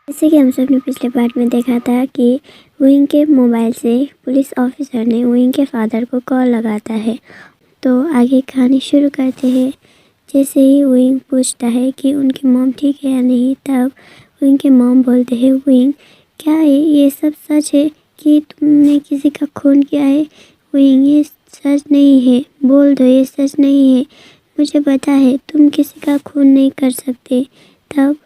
जैसे कि हम सब ने पिछले पार्ट में देखा था कि विंग के मोबाइल से पुलिस ऑफिसर ने विंग के फादर को कॉल लगाता है। तो आगे कहानी शुरू करते हैं। जैसे ही विंग पूछता है कि उनकी मॉम ठीक है या नहीं, तब विंग के मॉम बोलते हैं, विंग क्या है ये सब सच है कि तुमने किसी का खून किया है? विंग ये सच नहीं है, बोल दो ये सच नहीं है, मुझे पता है तुम किसी का खून नहीं कर सकते। तब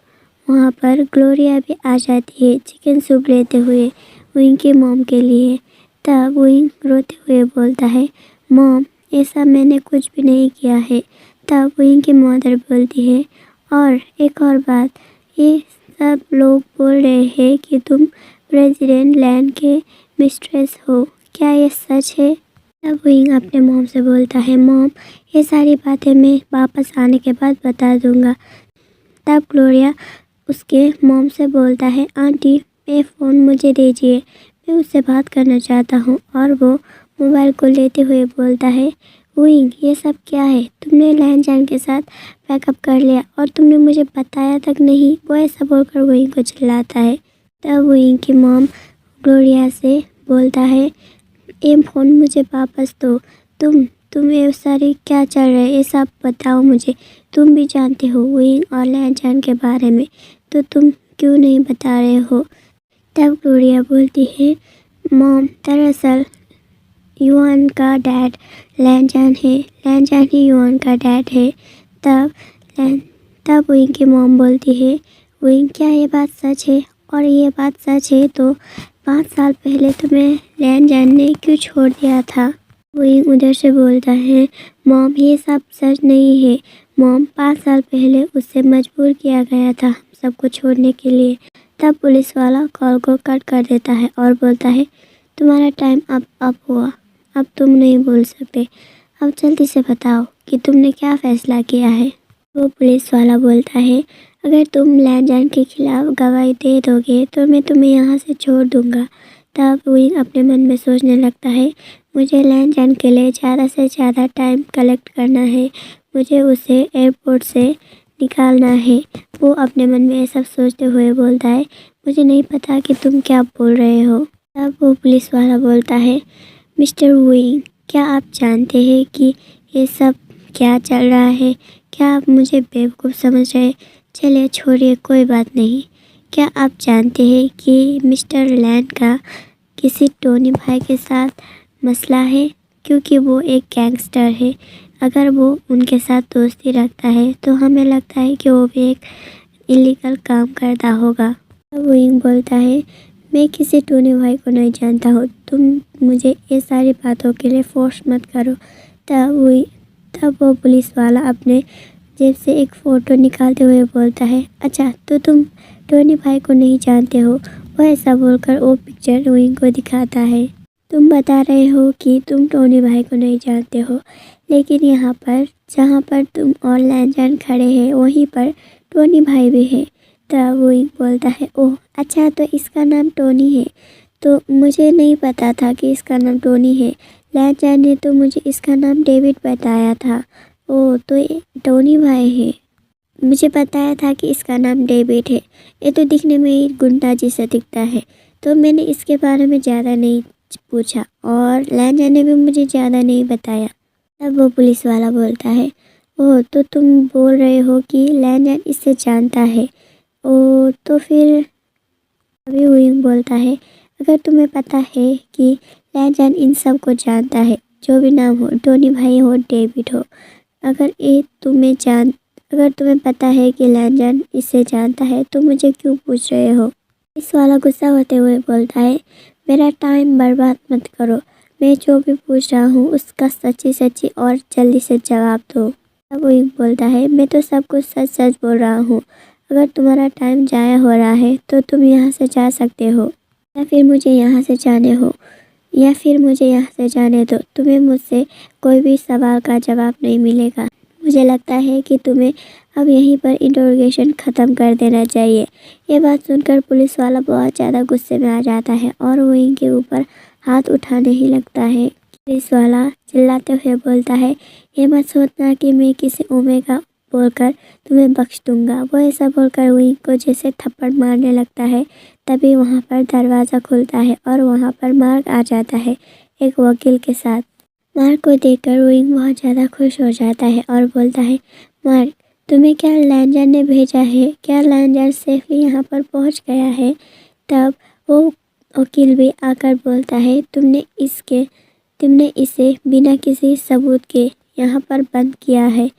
वहाँ पर ग्लोरिया भी आ जाती है चिकन सूप लेते हुए विंग की मॉम के लिए। तब विंग रोते हुए बोलता है, मॉम ऐसा मैंने कुछ भी नहीं किया है। तब विंग की मदर बोलती है, और एक और बात, ये सब लोग बोल रहे हैं कि तुम प्रेसिडेंट लैंड के मिस्ट्रेस हो, क्या ये सच है? तब विंग अपने मॉम से बोलता है, मॉम ये सारी बातें मैं वापस आने के बाद बता दूंगा। तब ग्लोरिया उसके मॉम से बोलता है, आंटी ये फ़ोन मुझे दीजिए, मैं उससे बात करना चाहता हूँ। और वो मोबाइल को लेते हुए बोलता है, विंग ये सब क्या है? तुमने लैन जैन के साथ पैकअप कर लिया और तुमने मुझे बताया तक नहीं। वो ऐसा बोलकर विंग को चिल्लाता है। तब विंग की मॉम ग्लोरिया से बोलता है, ये फ़ोन मुझे वापस दो। तुम ये सारी क्या चल रहा है ये सब बताओ मुझे। तुम भी जानते हो विंग और लैन जैन के बारे में, तो तुम क्यों नहीं बता रहे हो? तब ग्लोरिया बोलती है, मॉम दरअसल युआन का डैड लैन जैन है, लैन जैन ही युआन का डैड है। तब विंग की मॉम बोलती है, विंग क्या ये बात सच है? और ये बात सच है तो 5 साल पहले तुम्हें लैन जैन ने क्यों छोड़ दिया था? विंग उधर से बोलता है, मॉम ये सब सच नहीं है। मॉम 5 साल पहले उससे मजबूर किया गया था सबको छोड़ने के लिए। तब पुलिस वाला कॉल को कट कर देता है और बोलता है, तुम्हारा टाइम अब हुआ, अब तुम नहीं बोल सकते। अब जल्दी से बताओ कि तुमने क्या फ़ैसला किया है। वो पुलिस वाला बोलता है, अगर तुम लैन जैन के खिलाफ गवाही दे दोगे तो मैं तुम्हें यहाँ से छोड़ दूँगा। तब विंग अपने मन में सोचने लगता है, मुझे लैन जैन के लिए ज़्यादा से ज़्यादा टाइम कलेक्ट करना है, मुझे उसे एयरपोर्ट से निकालना है। वो अपने मन में ये सब सोचते हुए बोलता है, मुझे नहीं पता कि तुम क्या बोल रहे हो। तब वो पुलिस वाला बोलता है, मिस्टर विंग क्या आप जानते हैं कि ये सब क्या चल रहा है? क्या आप मुझे बेवकूफ़ समझ रहे? चलिए छोड़िए, कोई बात नहीं। क्या आप जानते हैं कि मिस्टर लैंड का किसी टोनी भाई के साथ मसला है, क्योंकि वो एक गैंगस्टर है। अगर वो उनके साथ दोस्ती रखता है तो हमें लगता है कि वो भी एक इलीगल काम करता होगा। तब विंग बोलता है, मैं किसी टोनी भाई को नहीं जानता हूँ, तुम मुझे ये सारी बातों के लिए फोर्स मत करो। तब वो पुलिस वाला अपने जेब से एक फ़ोटो निकालते हुए बोलता है, अच्छा तो तुम टोनी भाई को नहीं जानते हो? वो ऐसा बोलकर वो पिक्चर विंग को दिखाता है। तुम बता रहे हो कि तुम टोनी भाई को नहीं जानते हो, लेकिन यहाँ पर जहाँ पर तुम और लैन जैन खड़े हैं वहीं पर टोनी भाई भी है। तब विंग बोलता है, ओह अच्छा तो इसका नाम टोनी है, तो मुझे नहीं पता था कि इसका नाम टोनी है। लैन जैन ने तो मुझे इसका नाम डेविड बताया था। ओह तो ये टोनी भाई है, मुझे बताया था कि इसका नाम डेविड है। ये तो दिखने में ही गुंडा जैसा दिखता है, तो मैंने इसके बारे में ज़्यादा नहीं पूछा और लैन जैन ने भी मुझे ज़्यादा नहीं बताया। तब वो पुलिस वाला बोलता है, ओह तो तुम बोल रहे हो कि लैन जैन इससे जानता है? ओह तो फिर अभी विंग बोलता है, अगर तुम्हें पता है कि लैन जैन इन सब को जानता है, जो भी नाम हो, टोनी भाई हो, डेविड हो, अगर तुम्हें पता है कि लैन जैन इससे जानता है तो मुझे क्यों पूछ रहे हो? इस वाला गुस्सा होते हुए बोलता है, मेरा टाइम बर्बाद मत करो, मैं जो भी पूछ रहा हूँ उसका सच्ची सच्ची और जल्दी से जवाब दो। तब वो बोलता है, मैं तो सब कुछ सच सच बोल रहा हूँ, अगर तुम्हारा टाइम ज़ाया हो रहा है तो तुम यहाँ से जा सकते हो, या फिर मुझे यहाँ से जाने दो। तुम्हें मुझसे कोई भी सवाल का जवाब नहीं मिलेगा। मुझे लगता है कि तुम्हें अब यहीं पर इंटरोगेशन ख़त्म कर देना चाहिए। ये बात सुनकर पुलिस वाला बहुत ज़्यादा गुस्से में आ जाता है और वो इनके ऊपर हाथ उठाने ही लगता है। पुलिस वाला चिल्लाते हुए बोलता है, ये मत सोचना कि मैं किसी ओमेगा बोलकर तुम्हें बख्श दूंगा। वो ऐसा बोलकर विंग को जैसे थप्पड़ मारने लगता है। तभी वहाँ पर दरवाज़ा खुलता है और वहाँ पर मार्क आ जाता है एक वकील के साथ। मार्क को देखकर विंग बहुत ज़्यादा खुश हो जाता है और बोलता है, मार्क, तुम्हें क्या लैंजर ने भेजा है? क्या लैंजर सेफली यहाँ पर पहुँच गया है? तब वो वकील भी आकर बोलता है, तुमने इसे बिना किसी सबूत के यहाँ पर बंद किया है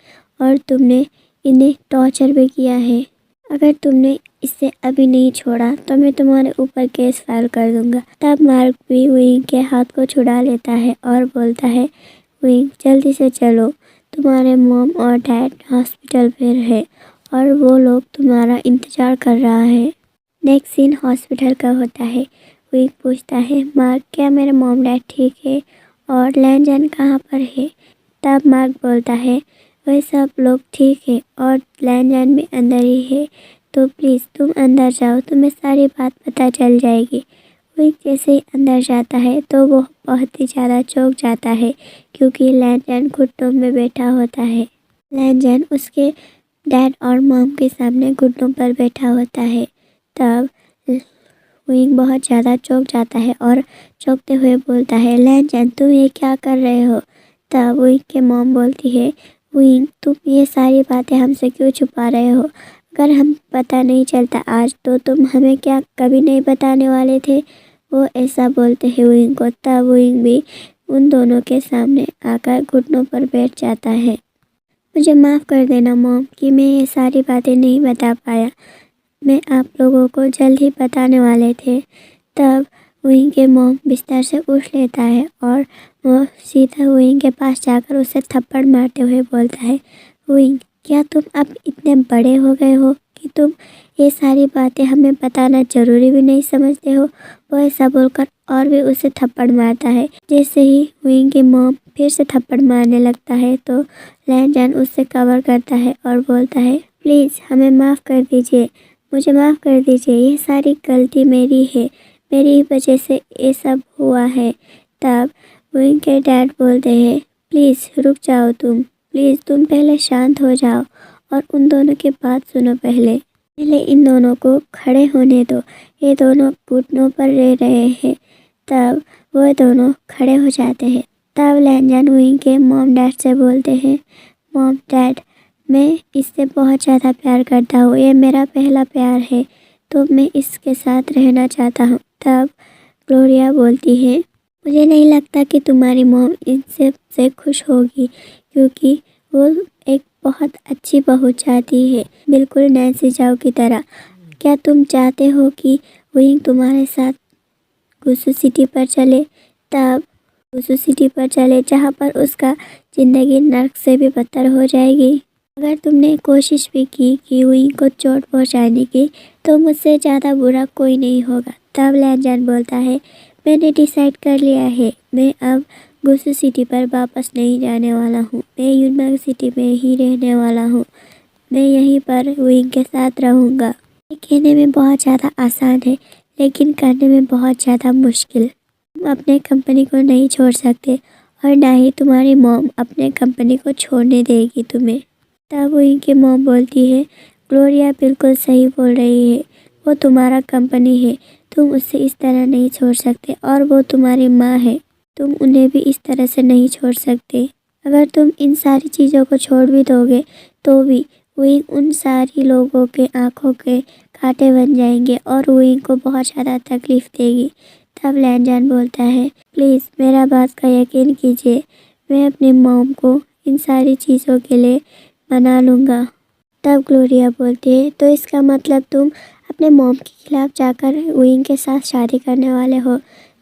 और तुमने इन्हें टॉर्चर भी किया है। अगर तुमने इसे अभी नहीं छोड़ा तो मैं तुम्हारे ऊपर केस फाइल कर दूंगा। तब मार्क भी विंग के हाथ को छुड़ा लेता है और बोलता है, विंग, जल्दी से चलो, तुम्हारे मॉम और डैड हॉस्पिटल में है और वो लोग तुम्हारा इंतज़ार कर रहा है। नेक्स्ट सीन हॉस्पिटल का होता है। विंग पूछता है, मार्क, क्या मेरे मॉम डैड ठीक है और लैंजन कहाँ पर है? तब मार्क बोलता है, वह सब लोग ठीक है और लैंजन भी अंदर ही है, तो प्लीज़ तुम अंदर जाओ, तुम्हें सारी बात पता चल जाएगी। विंग जैसे ही अंदर जाता है तो वो बहुत ही ज़्यादा चौंक जाता है क्योंकि लैंजन घुटनों में बैठा होता है। लैंजन उसके डैड और मॉम के सामने घुटनों पर बैठा होता है। तब विंग बहुत ज़्यादा चौंक जाता है और चौंकते हुए बोलता है, लैंजन, तुम ये क्या कर रहे हो? तब विंग के मॉम बोलती है, विंग, तुम ये सारी बातें हमसे क्यों छुपा रहे हो? अगर हम पता नहीं चलता आज तो तुम हमें क्या कभी नहीं बताने वाले थे? वो ऐसा बोलते हैं विंग को। तब विंग भी उन दोनों के सामने आकर घुटनों पर बैठ जाता है। मुझे माफ़ कर देना मॉम कि मैं ये सारी बातें नहीं बता पाया। मैं आप लोगों को जल्द ही बताने वाले थे। तब विंग के मॉम बिस्तर से उठ लेता है और वो सीधा विंग के पास जाकर उसे थप्पड़ मारते हुए बोलता है, विंग, क्या तुम अब इतने बड़े हो गए हो कि तुम ये सारी बातें हमें बताना ज़रूरी भी नहीं समझते हो? वो ऐसा बोलकर और भी उसे थप्पड़ मारता है। जैसे ही विंग के मॉम फिर से थप्पड़ मारने लगता है तो लैंजन उससे कवर करता है और बोलता है, प्लीज़ हमें माफ़ कर दीजिए, मुझे माफ़ कर दीजिए, ये सारी गलती मेरी है, मेरी वजह से ये सब हुआ है। तब विंग के डैड बोलते हैं, प्लीज़ रुक जाओ, प्लीज़ तुम पहले शांत हो जाओ और उन दोनों की बात सुनो। पहले इन दोनों को खड़े होने दो, ये दोनों घुटनों पर रह रहे हैं। तब वो दोनों खड़े हो जाते हैं। तब लैंजन विंग के मॉम डैड से बोलते हैं, मॉम डैड, मैं इससे बहुत ज़्यादा प्यार करता हूँ, ये मेरा पहला प्यार है, तो मैं इसके साथ रहना चाहता हूँ। तब ग्लोरिया बोलती है, मुझे नहीं लगता कि तुम्हारी मॉम इनसे से खुश होगी क्योंकि वो एक बहुत अच्छी बहू चाहती है, बिल्कुल नैन्सी जाओ की तरह। क्या तुम चाहते हो कि विंग तुम्हारे साथ गुसू सिटी पर चले? तब गुसू सिटी पर चले जहाँ पर उसका ज़िंदगी नर्क से भी बदतर हो जाएगी। अगर तुमने कोशिश भी की कि विंग को चोट पहुँचाने की तो मुझसे ज़्यादा बुरा कोई नहीं होगा। तब लैंजन बोलता है, मैंने डिसाइड कर लिया है, मैं अब गुसू सिटी पर वापस नहीं जाने वाला हूँ, मैं यूनिवर्सिटी में ही रहने वाला हूँ, मैं यहीं पर विंग के साथ रहूँगा। ये कहने में बहुत ज़्यादा आसान है लेकिन करने में बहुत ज़्यादा मुश्किल। तुम अपने कंपनी को नहीं छोड़ सकते और ना ही तुम्हारी मॉम अपने कंपनी को छोड़ने देगी तुम्हें। तब विंग की मॉम बोलती है, ग्लोरिया बिल्कुल सही बोल रही है, वो तुम्हारा कंपनी है, तुम उससे इस तरह नहीं छोड़ सकते और वो तुम्हारी माँ है, तुम उन्हें भी इस तरह से नहीं छोड़ सकते। अगर तुम इन सारी चीज़ों को छोड़ भी दोगे तो भी विंग उन सारी लोगों के आँखों के कांटे बन जाएंगे और विंग को बहुत ज़्यादा तकलीफ़ देगी। तब लैंजन बोलता है, प्लीज़ मेरा बात का यकीन कीजिए, मैं अपनी मॉम को इन सारी चीज़ों के लिए मना लूँगा। तब ग्लोरिया बोलती है, तो इसका मतलब तुम अपने मॉम के खिलाफ़ जाकर विंग के साथ शादी करने वाले हो?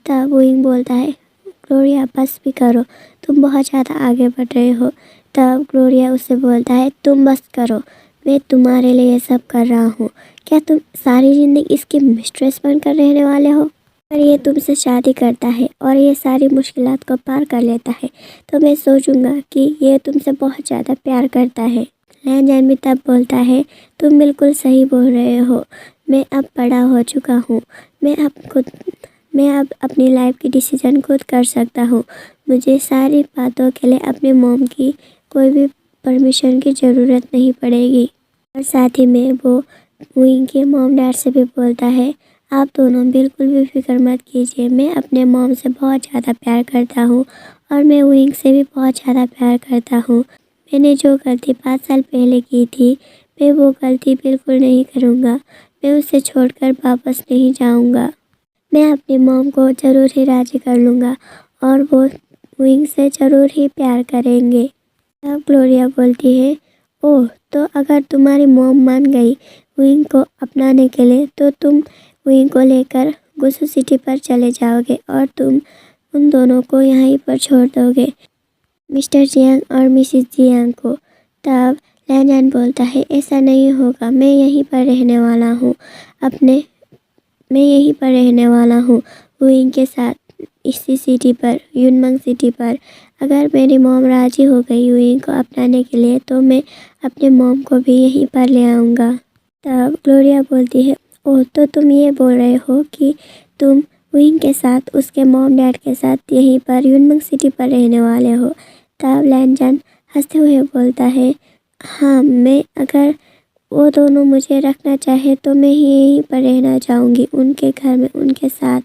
तब विंग बोलता है, ग्लोरिया बस भी करो, तुम बहुत ज़्यादा आगे बढ़ रहे हो। तब ग्लोरिया उससे बोलता है, तुम बस करो, मैं तुम्हारे लिए ये सब कर रहा हूँ। क्या तुम सारी ज़िंदगी इसकी मिस्ट्रेस बनकर रहने वाले हो? अगर ये तुमसे शादी करता है और ये सारी मुश्किलात को पार कर लेता है तो मैं सोचूंगा कि ये तुमसे बहुत ज़्यादा प्यार करता है। लैंजन भी तब बोलता है, तुम बिल्कुल सही बोल रहे हो, मैं अब बड़ा हो चुका हूँ, मैं अब अपनी लाइफ की डिसीज़न खुद कर सकता हूँ। मुझे सारी बातों के लिए अपनी मॉम की कोई भी परमिशन की ज़रूरत नहीं पड़ेगी। और साथ ही में वो विंग के मॉम डैड से भी बोलता है, आप दोनों बिल्कुल भी फिक्र मत कीजिए, मैं अपने मॉम से बहुत ज़्यादा प्यार करता हूँ और मैं विंग से भी बहुत ज़्यादा प्यार करता हूँ। मैंने जो गलती 5 साल पहले की थी, मैं वो गलती बिल्कुल नहीं करूँगा। मैं उसे छोड़कर वापस नहीं जाऊँगा। मैं अपनी मॉम को ज़रूर ही राज़ी कर लूँगा और वो विंग से ज़रूर ही प्यार करेंगे। तब ग्लोरिया बोलती है, ओह, तो अगर तुम्हारी मॉम मान गई विंग को अपनाने के लिए, तो तुम विंग को लेकर गुसू सिटी पर चले जाओगे और तुम उन दोनों को यहीं पर छोड़ दोगे, मिस्टर जियांग और मिसिस जियांग को। तब लैन बोलता है, ऐसा नहीं होगा, मैं यहीं पर रहने वाला हूँ विंग के साथ इसी सिटी पर, युनमंग सिटी पर। अगर मेरी मॉम राज़ी हो गई विंग को अपनाने के लिए, तो मैं अपने मॉम को भी यहीं पर ले आऊँगा। तब ग्लोरिया बोलती है, ओह, तो तुम ये बोल रहे हो कि तुम विंग के साथ, उसके मॉम डैड के साथ यहीं पर युनमंग सिटी पर रहने वाले हो। तब लैन हंसते हुए बोलता है, हाँ, मैं अगर वो दोनों मुझे रखना चाहे तो मैं यहीं पर रहना चाहूँगी, उनके घर में उनके साथ।